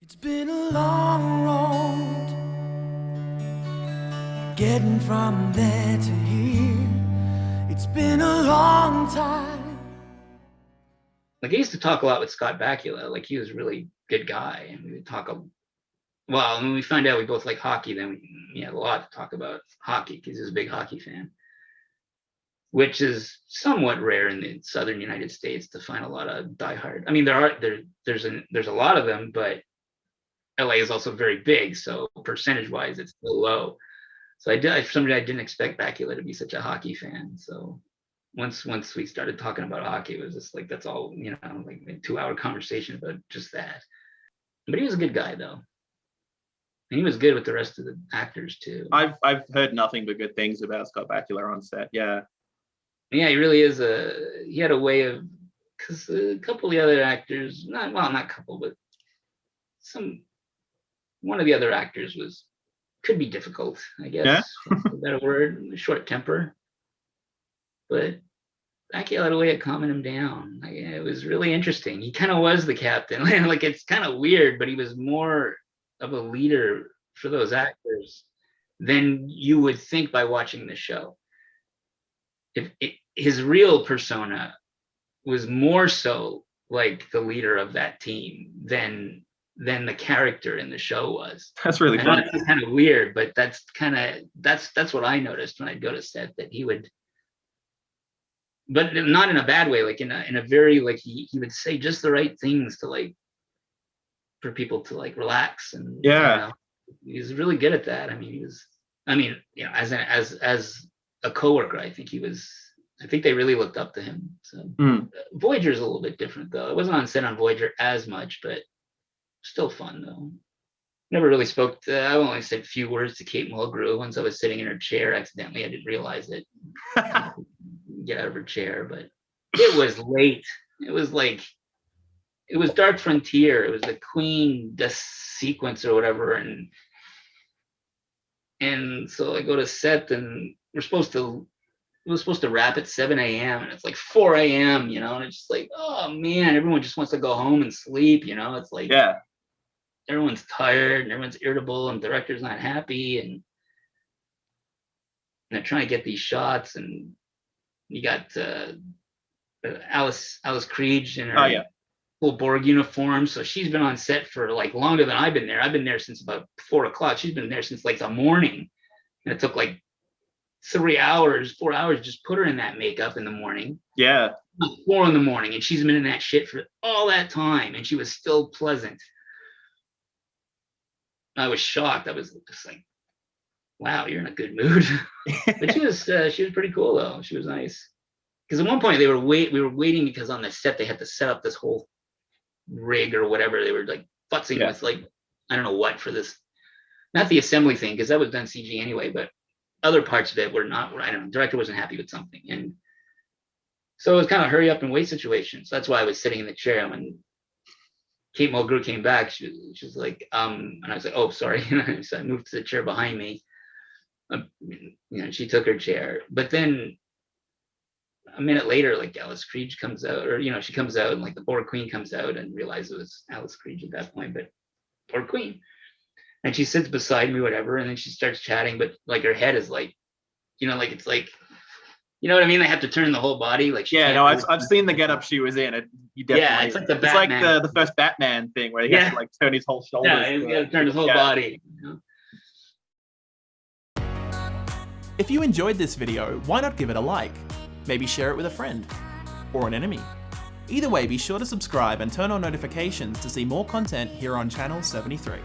It's been a long road getting from there to here. It's been a long time. Like I used to talk a lot with Scott Bakula. Like he was a really good guy, and we would talk well, when we found out we both like hockey, then we had a lot to talk about hockey because he was a big hockey fan, which is somewhat rare in the southern United States to find a lot of diehard. I mean, there's a lot of them, but LA is also very big, so percentage wise, it's still low. So for some reason, I didn't expect Bakula to be such a hockey fan. So once we started talking about hockey, it was just like that's all, like a 2-hour conversation about just that. But he was a good guy though. And he was good with the rest of the actors too. I've heard nothing but good things about Scott Bakula on set. Yeah. Yeah, he really is he had a way of, because a couple of the other actors, not a couple, but one of the other actors could be difficult, I guess. Yeah. That's a better word, short temper. But Bakula had a way of calming him down. Like, it was really interesting. He kind of was the captain. Like it's kind of weird, but he was more of a leader for those actors than you would think by watching the show. His real persona was more so like the leader of that team than the character in the show was. That's really funny. That's kind of weird, but that's what I noticed when I'd go to set, that he would, but not in a bad way, like in a very, like he would say just the right things to, like, for people to like relax. And yeah, he's really good at that. As a coworker, I think they really looked up to him. So Voyager is a little bit different though. I wasn't on set on Voyager as much, but still fun though. Never really spoke to, I only said a few words to Kate Mulgrew once I was sitting in her chair accidentally. I didn't realize it. Get out of her chair, but it was late. It was Dark Frontier. It was the Queen death sequence or whatever, and so I go to set, and we're supposed to wrap at 7 a.m. and it's like 4 a.m. And it's just like, oh man, everyone just wants to go home and sleep. It's like, yeah, everyone's tired and everyone's irritable and the director's not happy, and they're trying to get these shots, and you got Alice Creed in her full Borg uniform. So she's been on set for like longer than I've been there. I've been there since about 4 o'clock. She's been there since like the morning, and it took like 4 hours just put her in that makeup in the morning. Yeah. 4 in the morning, and she's been in that shit for all that time, and she was still pleasant. I was shocked. I was just like, wow, you're in a good mood. But she was pretty cool though. She was nice. Because at one point we were waiting because on the set they had to set up this whole rig or whatever. They were like futzing with, like, I don't know what, for this, not the assembly thing, because that was done CG anyway, but other parts of it were not. I don't know, the director wasn't happy with something, and so it was kind of hurry up and wait situation. So that's why I was sitting in the chair. When Kate Mulgrew came back, she was like, and I was like, oh, sorry. So I moved to the chair behind me. She took her chair, but then a minute later, like, Alice Creed comes out, or she comes out, and like the Borg Queen comes out, and realized it was Alice Creed at that point, but Borg Queen, and she sits beside me, whatever, and then she starts chatting, but like her head is like, like it's like, you know what I mean? They have to turn the whole body, like. I've seen the getup she was in. It's like the Batman. It's like the first Batman thing where he has to like turn his whole shoulders. Yeah, he has to turn his whole body. If you enjoyed this video, why not give it a like? Maybe share it with a friend or an enemy. Either way, be sure to subscribe and turn on notifications to see more content here on Channel 73.